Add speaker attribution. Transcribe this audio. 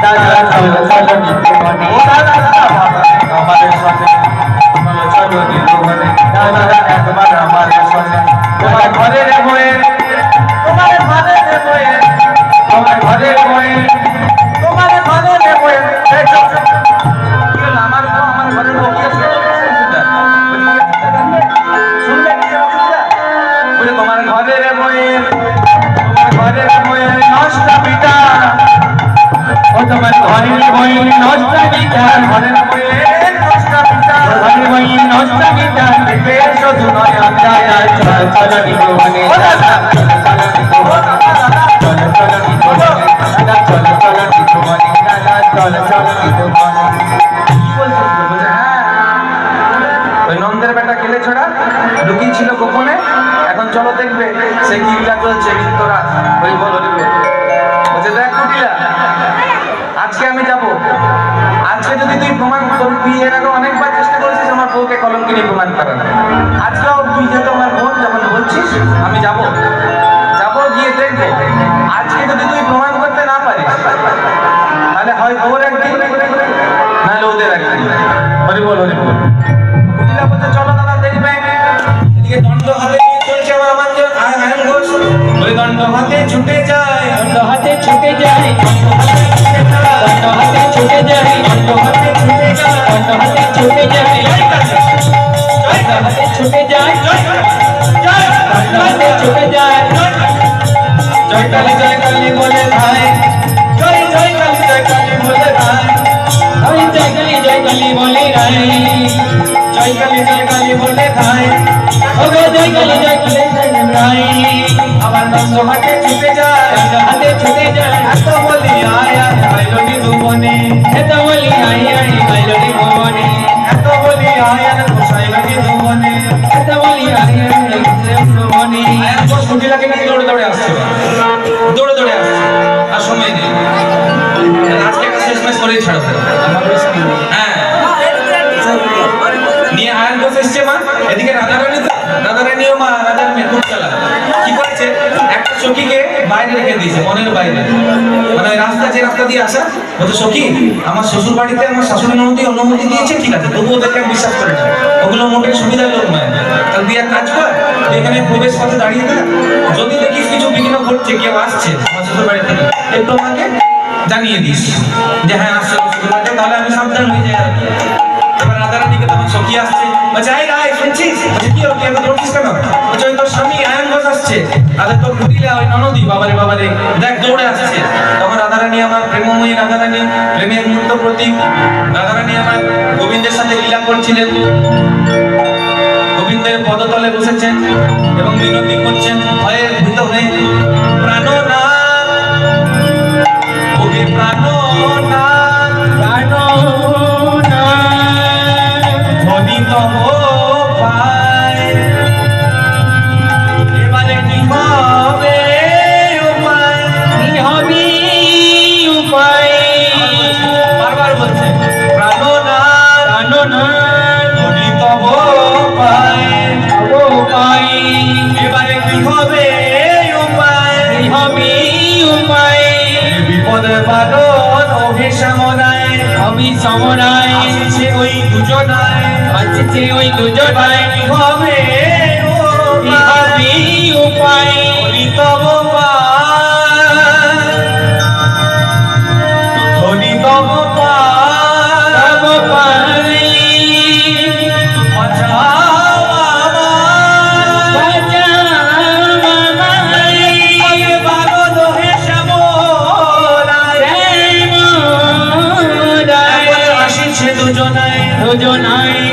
Speaker 1: দাদা চলো চলো নিত্যমণি ও দাদা আমার সঙ্গে চলো চলো নিত্যমণি দাদা একবার আমার সঙ্গে তোমার ঘরের বয়ে তোমার ঘরের বয়ে তোমার ঘরের বয়ে তোমার ঘরের বয়ে আমার ঘরের বয়ে তোমার ঘরের বয়ে ঘরের বয়ে নষ্ট পিতা ও তোমার ঘরের বই নষ্ট পিতা ঘরের বয়ে নষ্ট পিতা ঘরের বই নষ্ট পিতা দেখবে শুধু নয় দাদা চল চল নিত্যমণি দাদা চল চল নিত্যমণি দাদা চল চল নিত্যমণি দাদা চল চল নিত্যমণি কি বলছিস ওই নন্দের বেটা কেলে ছড়া লুকিয়ে ছিল গোপনে এখন চলো দেখবে সে কি লীলা চলছে তোরা ওই বলো বলছে দেখ কুটিলা আজকে আমি যাব আজকে যদি তুই প্রমাণ করবি এর আগে অনেকবার চেষ্টা করেছিস আমার বউকে কলঙ্কিনী প্রমাণ করানো আজকেও তুই যেহেতু আমার বোন যখন বলছিস আমি যাব গিয়ে দেখবো আজকে যদি তুই প্রমাণ করতে না পারিস তাহলে হয় ওর একদিন নাহলে ওদের একদিন হরি বল কুটিলা বলছে চলো দাদা দেখবে এদিকে দণ্ড হাতে নিয়ে চলছে আমার আয়ন ঘোষ ওই দণ্ড হাতে ছুটে যায় দণ্ড হাতে ছুটে যায় দণ্ড হাতে ছুটে যায় দণ্ড হাতে ছুটে যায় দণ্ড হাতে ছুটে যায় দণ্ড হাতে ছুটে যায় দণ্ড হাতে ছুটে যায় জয় কালী বলে ভাই জয় কালী বলে ভাই জয় কালী বলে রাই জয় কালী বলে ভাই ওগো জয় কালী রাই আমার নন্দ হাতে ছুটে যায় হাতে ছুটে যায় এত বলি আয় ভাইলনি ভুবনে এত বলি আয় ভাইলনি ভুবনে এত বলি আয় গোসাইলনি ভুবনে এত বলি আয় ভুবনে বস কুটিলাকে নিয়ে দৌড়ে আসছে আর সময় নেই আজকে একটা শেষ ম্যাচ করেই ছাড়ো হ্যাঁ নিয়ে আয়ন ঘোষ এসছে মা এদিকে রাধারানীও মা রাজার মেয়ে খুব চালা কি করেছে একটা সখীকে বাইরে রেখে দিয়েছে মনের বাইরে মানে রাস্তা যে রাস্তা দিয়ে আসা বলছে সখী আমার শ্বশুর বাড়িতে আমার শাশুড়ি ননদী অনুমতি দিয়েছে ঠিক আছে তবুও ওদেরকে আমি বিশ্বাস করি না ওগুলো মোটেই সুবিধার লোক নয় তাহলে তুই এক কাজ কর তুই এখানে প্রবেশ পথে দাঁড়িয়ে থাক যদি দেখিস কিছু বিঘ্ন ঘটছে কেউ আসছে আমার শ্বশুর বাড়ি থেকে একটু আমাকে জানিয়ে দিস যে হ্যাঁ আসছে শ্বশুর বাড়িতে তাহলে আমি সাবধান হয়ে যাই আর কি এবার রাধারানীকে তখন সখী আসছে বলছে আয় শুনছিস কি হলো তুই এত দৌড়ছিস কেন বলছে ওই তোর স্বামী আয়ন ঘোষ আসছে তাহলে তোর কুটিলা ওই ননদী বাবারে দেখ দৌড়ে আসছে তখন রাধারানী আমার প্রেমময়ী রাধারানী প্রেমের মূর্ত প্রতীক রাধারানী আমার গোবিন্দের সাথে লীলা করছিলেন গোবিন্দের পদতলে বসেছেন এবং মিনতি করছেন ভয়ে ভীত হয়ে প্রাণনাথ ওহে প্রাণনাথ এবারে কি হবে উপায় বারবার বলছে প্রাণনাথ ধরি তব পায় এবারে কি হবে উপায় বিপদে বাদন অভিসমরায় আসছে ওই দুজনায় কি হবে উপায় তব দুজনায়